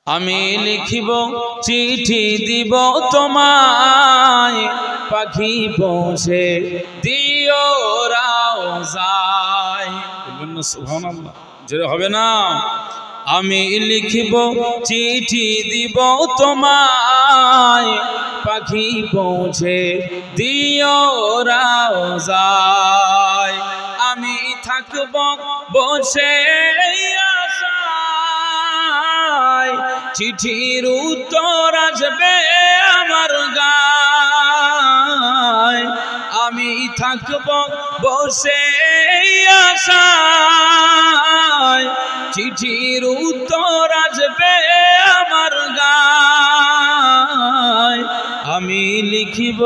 আমি লিখিব চিঠি দিব তোমায়, পাখি পৌঁছে দিও রওজায়। বলবেন না সুবহানাল্লাহ? জোরে হবে না? আমি লিখিব চিঠি দিব তোমায়, পাখি পৌঁছে দিও রওজায়। আমি থাকব বসে আশায়, চিঠির উত্তর আসবে আমার গায়। আমি থাকব বসে আশায়, চিঠির উত্তর আসবে আমার গায়। আমি লিখিব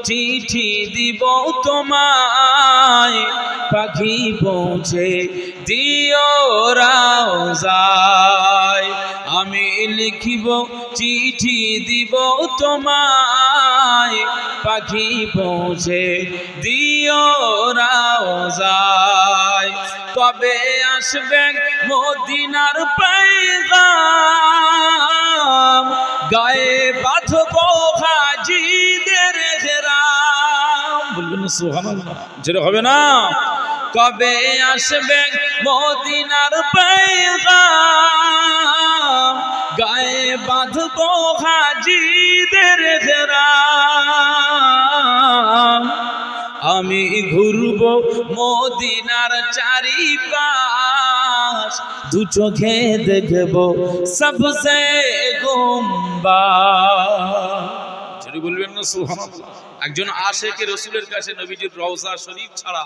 চিঠি দিব তোমায়, পাখি পৌঁছে দিও রওজায়। আমি লিখিব চিঠি দিব তোমায়, পাখি পৌঁছে দিও রওজায়। কবে আসবে মদিনার পয়গাম, গায়ে বাঁধব হাজিদের হেরাম। বলবেন সুবহানাল্লাহ? জোরে হবে না? কবে আসবে মদিনার পয়গাম, গায়ে বাঁধব হাজিদের হেরাম। আমি ঘুরব মদিনার চারিপাশ, দু চোখে দেখব সবসে গুম্বাদ। যদি বলবেন না সুবহানাল্লাহ? একজন আশিকে রাসূলের কাছে নবীজির রওজা শরীফ ছাড়া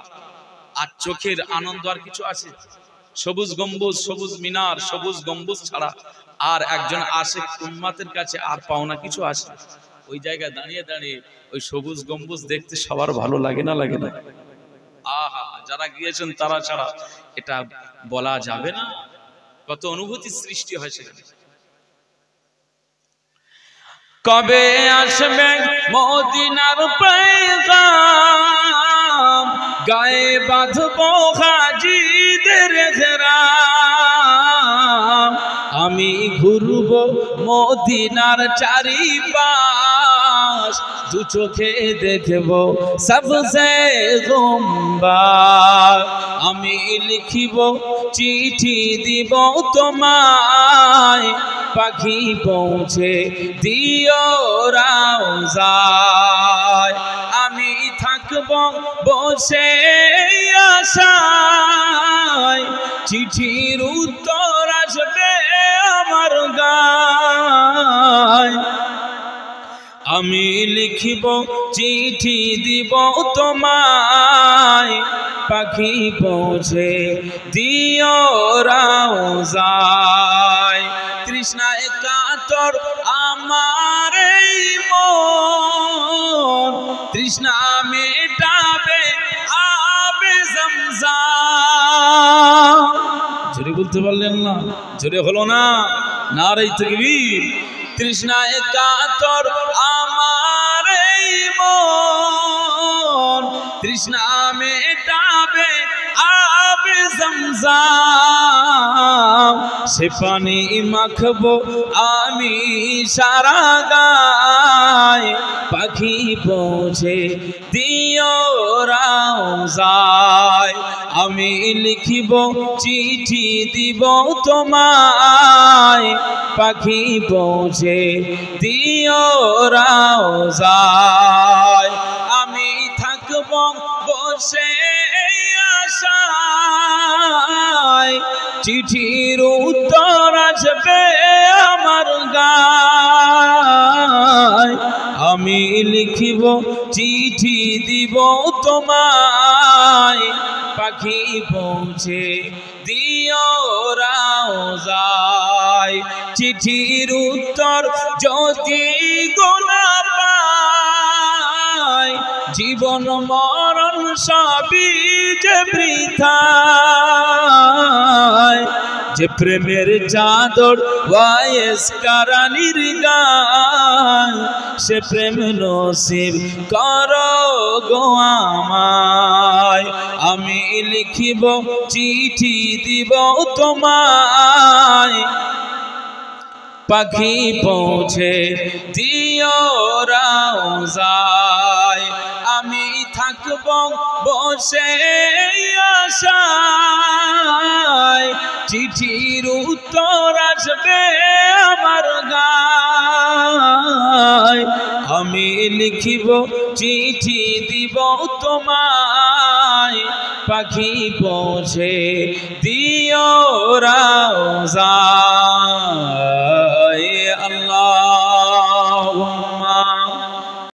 আর চোখের আনন্দ আর কিছু আছে? সবুজ গম্বুজ, সবুজ মিনার, সবুজ গম্বুজ ছাড়া আর একজন আশিক উম্মতের কাছে আর পাওনা কিছু আছে? ওই জায়গায় দাঁড়িয়ে দাঁড়িয়ে ওই সবুজ গম্বুজ দেখতে সবার ভালো লাগে না? লাগে না? আহা, যারা গিয়েছেন তারা ছাড়া এটা বলা যাবে না, কত অনুভূতি সৃষ্টি হয় সেখানে। কবে আসবে মদিনার পয়গাম, গায়ে বাঁধব হাজিদের হেরাম। আমি ঘুরব মদিনার চারিপাশ, দু চোখে দেখব সবসে গুম্বাদ। আমি লিখিব চিঠি দিব তোমায়, পাখি পৌঁছে দিও রওজায়। আমি থাকব বসে আশায়, চিঠির উত্তর আসবে আমার গায়। আমি লিখিব চিঠি দিব তোমায়, পাখি পৌঁছে দিও রওজায়। তৃষ্ণায় কাতর আমার এই মন, তৃষ্ণা মেটাবে আবে জমজম। জোরে বলতে পারলেন না? জোরে হলো না? নারে তাকবীর। তৃষ্ণায় কাতর আমার এই মন, তৃষ্ণা মেটাবে আবে জমজম। সে পানি মাখবো আমি সারা গায়, পাখি পৌঁছে দিও রওজায়। আমি লিখিব চিঠি দিব তোমায়, পাখি পৌঁছে দিও রওজায়। আমি থাকব বসে আশায়, চিঠির উত্তর আসবে আমার গায়। আমি লিখিব চিঠি দিব তোমায়, পাখি পৌঁছে দিও রওজায়। চিঠির উত্তর যদি গোনা পাই, জীবন মরণ সবই যে বৃথা। যে প্রেমের চাদর ওয়াইস কারানির গায়, সে প্রেম নসিব করো গো আমায়। আমি লিখিব চিঠি দিব তোমায়, পাখি পৌঁছে দিও রওজায়, আমি থাকব বসে আশায়, চিঠির উত্তর আসবে আমার গায়, আমি লিখিব চিঠি দিব তোমায়, পাখি পৌঁছে দিও রওজায়।